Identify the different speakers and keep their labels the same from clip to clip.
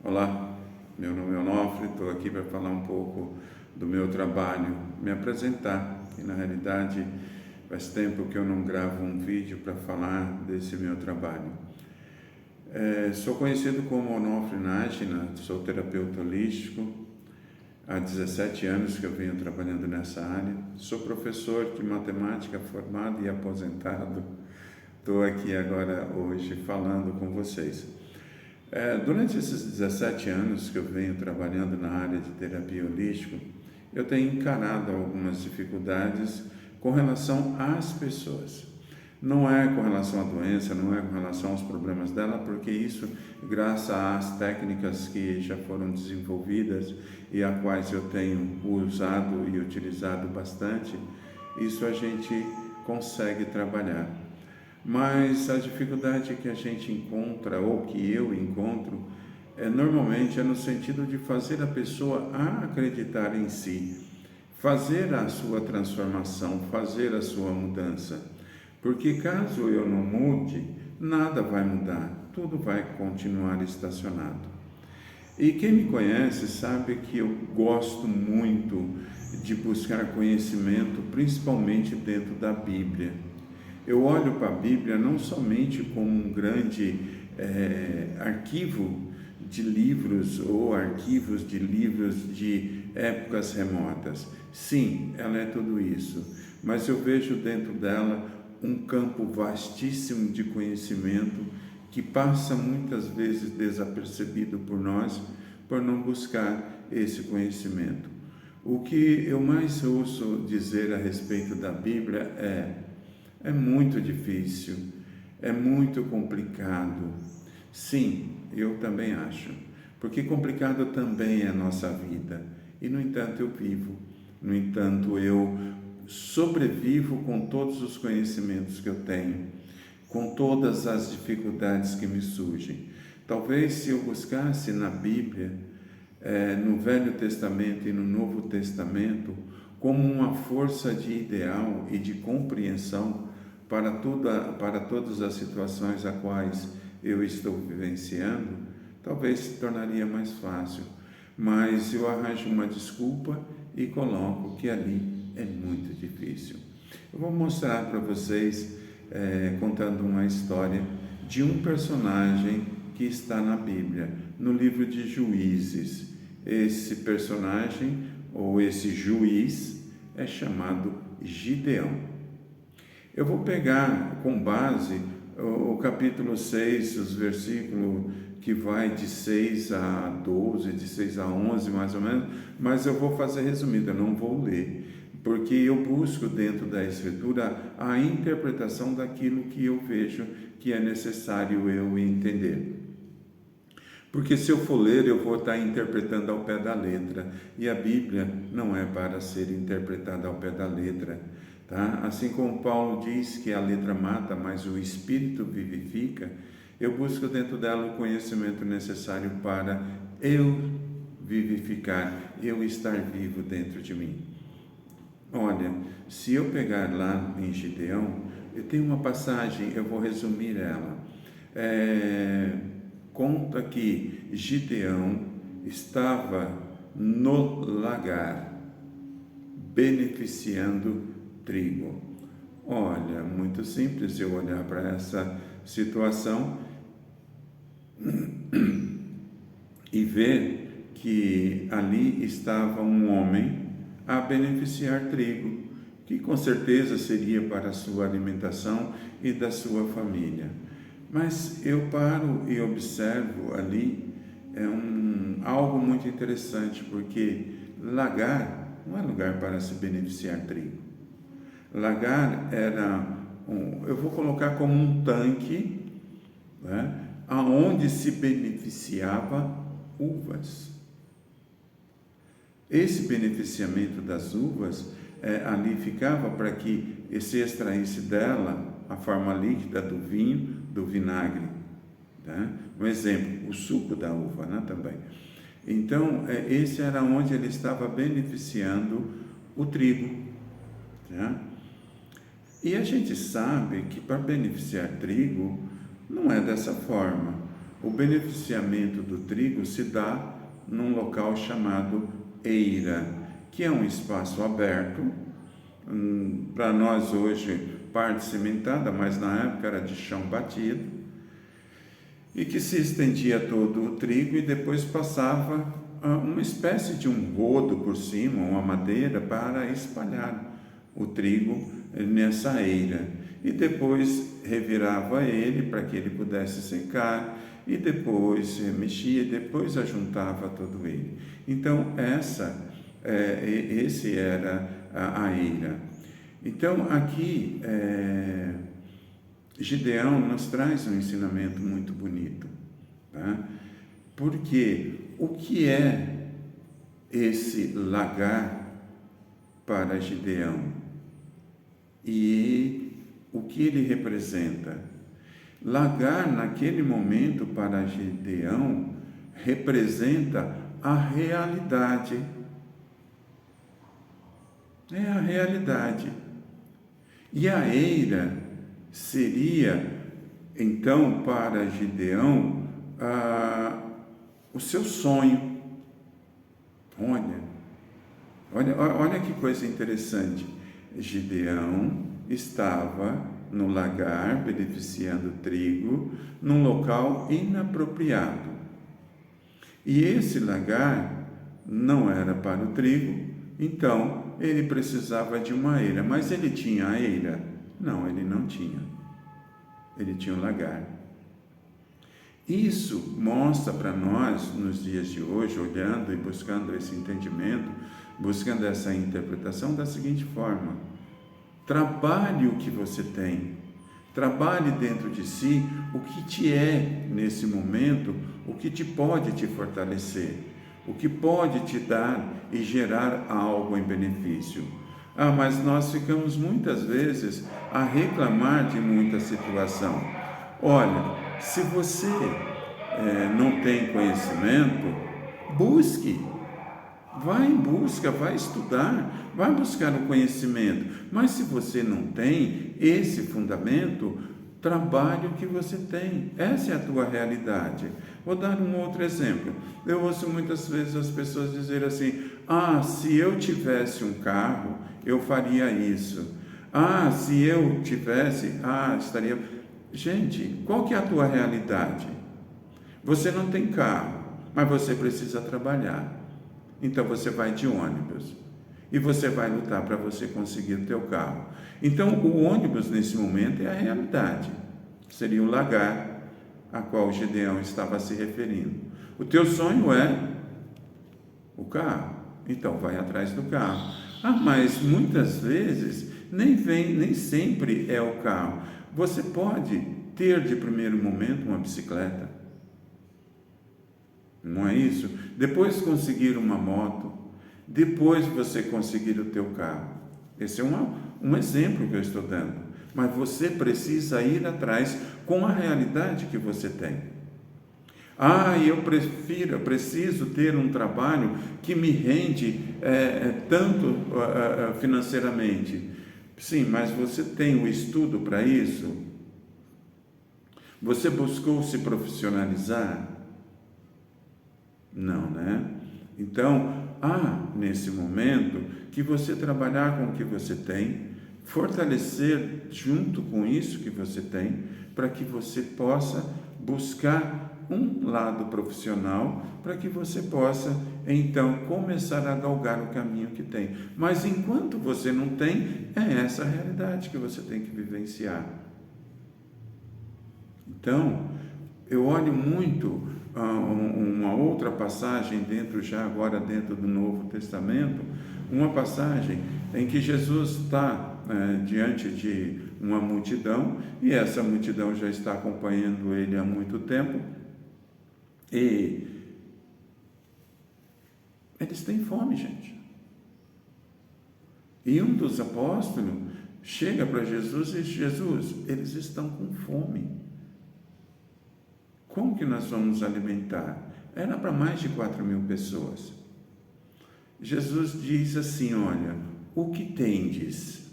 Speaker 1: Olá, meu nome é Onofre, estou aqui para falar um pouco do meu trabalho, me apresentar, e na realidade faz tempo que eu não gravo um vídeo para falar desse meu trabalho. Sou conhecido como Onofre Nájina, sou terapeuta holístico, há 17 anos que eu venho trabalhando nessa área, sou professor de matemática formado e aposentado, estou aqui agora hoje falando com vocês. Durante esses 17 anos que eu venho trabalhando na área de terapia holística, eu tenho encarado algumas dificuldades com relação às pessoas. Não é com relação à doença, não é com relação aos problemas dela, porque isso, graças às técnicas que já foram desenvolvidas e a quais eu tenho usado e utilizado bastante, isso a gente consegue trabalhar. Mas a dificuldade que a gente encontra, ou que eu encontro, normalmente é no sentido de fazer a pessoa acreditar em si, fazer a sua transformação, fazer a sua mudança. Porque caso eu não mude, nada vai mudar, tudo vai continuar estacionado. E quem me conhece sabe que eu gosto muito de buscar conhecimento, principalmente dentro da Bíblia. Eu olho para a Bíblia não somente como um grande arquivo de livros ou arquivos de livros de épocas remotas. Sim, ela é tudo isso, mas eu vejo dentro dela um campo vastíssimo de conhecimento que passa muitas vezes desapercebido por nós, por não buscar esse conhecimento. O que eu mais ouço dizer a respeito da Bíblia é muito difícil, é muito complicado. Sim, eu também acho, porque complicado também é a nossa vida. E, no entanto, eu vivo. No entanto, eu sobrevivo com todos os conhecimentos que eu tenho, com todas as dificuldades que me surgem. Talvez se eu buscasse na Bíblia, no Velho Testamento e no Novo Testamento, como uma força de ideal e de compreensão para todas as situações a quais eu estou vivenciando, talvez se tornaria mais fácil. Mas eu arranjo uma desculpa e coloco que ali é muito difícil. Eu vou mostrar para vocês, contando uma história de um personagem que está na Bíblia, no livro de Juízes. Esse personagem, ou esse juiz, é chamado Gideão. Eu vou pegar com base o capítulo 6, os versículos que vai de 6 a 12, de 6 a 11 mais ou menos, mas eu vou fazer resumido, eu não vou ler, porque eu busco dentro da Escritura a interpretação daquilo que eu vejo que é necessário eu entender. Porque se eu for ler, eu vou estar interpretando ao pé da letra, e a Bíblia não é para ser interpretada ao pé da letra. Tá? Assim como Paulo diz que a letra mata, mas o Espírito vivifica, eu busco dentro dela o conhecimento necessário para eu vivificar, eu estar vivo dentro de mim. Olha, se eu pegar lá em Gideão, eu tenho uma passagem, eu vou resumir ela. Conta que Gideão estava no lagar, beneficiando trigo. Olha, muito simples eu olhar para essa situação e ver que ali estava um homem a beneficiar trigo, que com certeza seria para a sua alimentação e da sua família. Mas eu paro e observo ali algo muito interessante, porque lagar não é lugar para se beneficiar trigo. Lagar era, eu vou colocar como um tanque, né, aonde se beneficiava uvas. Esse beneficiamento das uvas ali ficava para que se extraísse dela a forma líquida do vinho, do vinagre. Né? Um exemplo, o suco da uva, né, também. Então, esse era onde ele estava beneficiando o trigo. Né? E a gente sabe que para beneficiar trigo não é dessa forma. o beneficiamento do trigo se dá num local chamado eira, que é um espaço aberto, para nós hoje parte cimentada, mas na época era de chão batido, e que se estendia todo o trigo e depois passava uma espécie de um rodo por cima, uma madeira, para espalhar o trigo nessa eira. E depois revirava ele para que ele pudesse secar, e depois mexia, depois ajuntava todo ele. Então, esse era a eira. Então, aqui, Gideão nos traz um ensinamento muito bonito, tá? Porque o que é esse lagar para Gideão? E o que ele representa? Lagar, naquele momento, para Gideão, representa a realidade. É a realidade. E a eira seria, então, para Gideão, o seu sonho. Olha que coisa interessante. Gideão estava no lagar, beneficiando trigo, num local inapropriado. E esse lagar não era para o trigo, então ele precisava de uma eira. Mas ele tinha a eira? Não, ele não tinha. Ele tinha um lagar. Isso mostra para nós, nos dias de hoje, olhando e buscando esse entendimento, buscando essa interpretação da seguinte forma: trabalhe o que você tem, trabalhe dentro de si o que te é nesse momento, o que te pode te fortalecer, o que pode te dar e gerar algo em benefício. Mas nós ficamos muitas vezes a reclamar de muita situação. Olha, se você não tem conhecimento, busque. Vai em busca, vai estudar, vai buscar o conhecimento. Mas se você não tem esse fundamento, trabalhe o que você tem. Essa é a tua realidade. Vou dar um outro exemplo. Eu ouço muitas vezes as pessoas dizer assim: se eu tivesse um carro, eu faria isso. Se eu tivesse, estaria... Gente, qual que é a tua realidade? Você não tem carro, mas você precisa trabalhar. Então você vai de ônibus e você vai lutar para você conseguir o teu carro. Então o ônibus nesse momento é a realidade, seria o lagar a qual Gideão estava se referindo. O teu sonho é o carro, então vai atrás do carro. Mas muitas vezes nem sempre é o carro. Você pode ter de primeiro momento uma bicicleta, não é isso? Depois conseguir uma moto, depois você conseguir o teu carro. Esse é um exemplo que eu estou dando. Mas você precisa ir atrás com a realidade que você tem. Eu preciso ter um trabalho que me rende tanto financeiramente. Sim, mas você tem o estudo para isso? Você buscou se profissionalizar? Não, né? Então, nesse momento, que você trabalhar com o que você tem, fortalecer junto com isso que você tem, para que você possa buscar um lado profissional, para que você possa, então, começar a galgar o caminho que tem. Mas enquanto você não tem, é essa a realidade que você tem que vivenciar. Então, eu olho muito uma outra passagem agora dentro do Novo Testamento, uma passagem em que Jesus está diante de uma multidão, e essa multidão já está acompanhando ele há muito tempo, e eles têm fome, gente. E um dos apóstolos chega para Jesus e diz: Jesus, eles estão com fome. Como que nós vamos nos alimentar? Era para mais de 4.000 pessoas. Jesus diz assim: olha, o que tendes?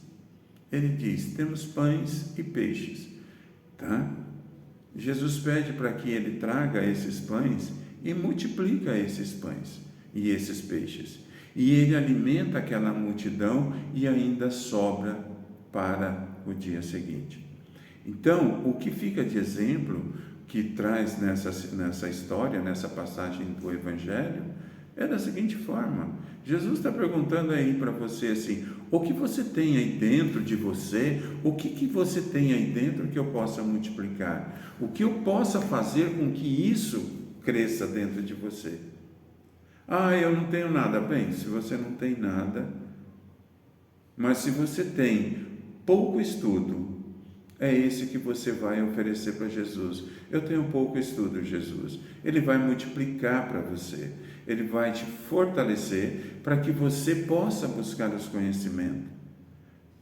Speaker 1: Ele diz: temos pães e peixes, tá? Jesus pede para que ele traga esses pães e multiplica esses pães e esses peixes. E ele alimenta aquela multidão e ainda sobra para o dia seguinte. Então, o que fica de exemplo que traz nessa história, nessa passagem do Evangelho, é da seguinte forma: Jesus está perguntando aí para você assim, o que você tem aí dentro de você, o que você tem aí dentro que eu possa multiplicar? O que eu possa fazer com que isso cresça dentro de você? Ah, eu não tenho nada. Bem, se você não tem nada, mas se você tem pouco estudo, é esse que você vai oferecer para Jesus. Eu tenho pouco estudo, Jesus. Ele vai multiplicar para você. Ele vai te fortalecer para que você possa buscar os conhecimentos.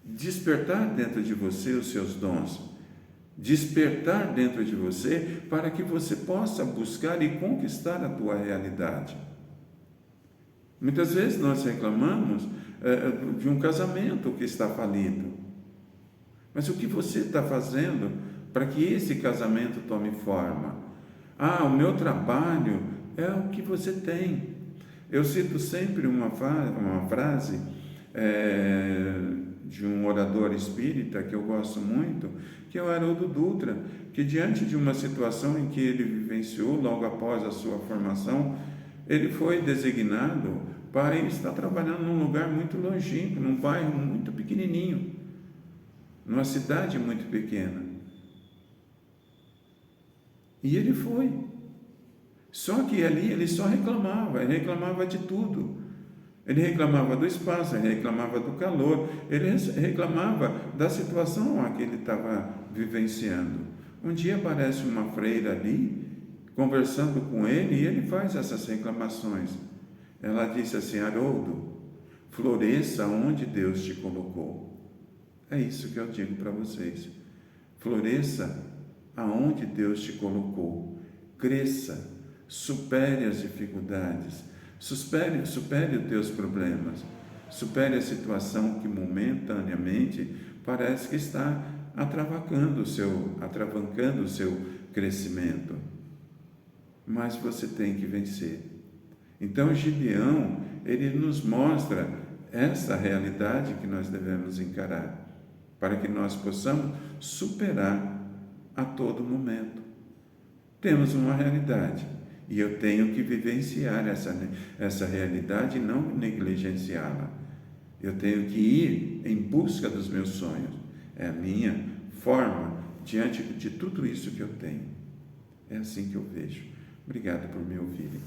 Speaker 1: Despertar dentro de você os seus dons. Despertar dentro de você para que você possa buscar e conquistar a tua realidade. Muitas vezes nós reclamamos de um casamento que está falido. Mas o que você está fazendo para que esse casamento tome forma? Ah, o meu trabalho é o que você tem. Eu cito sempre uma frase de um orador espírita que eu gosto muito, que é o Haroldo Dutra, que diante de uma situação em que ele vivenciou logo após a sua formação, ele foi designado para estar trabalhando num lugar muito longínquo, num bairro muito pequenininho, numa cidade muito pequena. E ele foi. Só que ali ele só reclamava, ele reclamava de tudo. Ele reclamava do espaço, ele reclamava do calor, ele reclamava da situação a que ele estava vivenciando. Um dia aparece uma freira ali, conversando com ele, e ele faz essas reclamações. Ela disse assim: Haroldo, floresça onde Deus te colocou. É isso que eu digo para vocês. Floresça aonde Deus te colocou. Cresça, supere as dificuldades, supere os teus problemas, supere a situação que momentaneamente parece que está atravancando o seu crescimento. Mas você tem que vencer. Então Gideão, ele nos mostra essa realidade que nós devemos encarar, para que nós possamos superar a todo momento. Temos uma realidade e eu tenho que vivenciar essa realidade e não negligenciá-la. Eu tenho que ir em busca dos meus sonhos. É a minha forma diante de tudo isso que eu tenho. É assim que eu vejo. Obrigado por me ouvirem.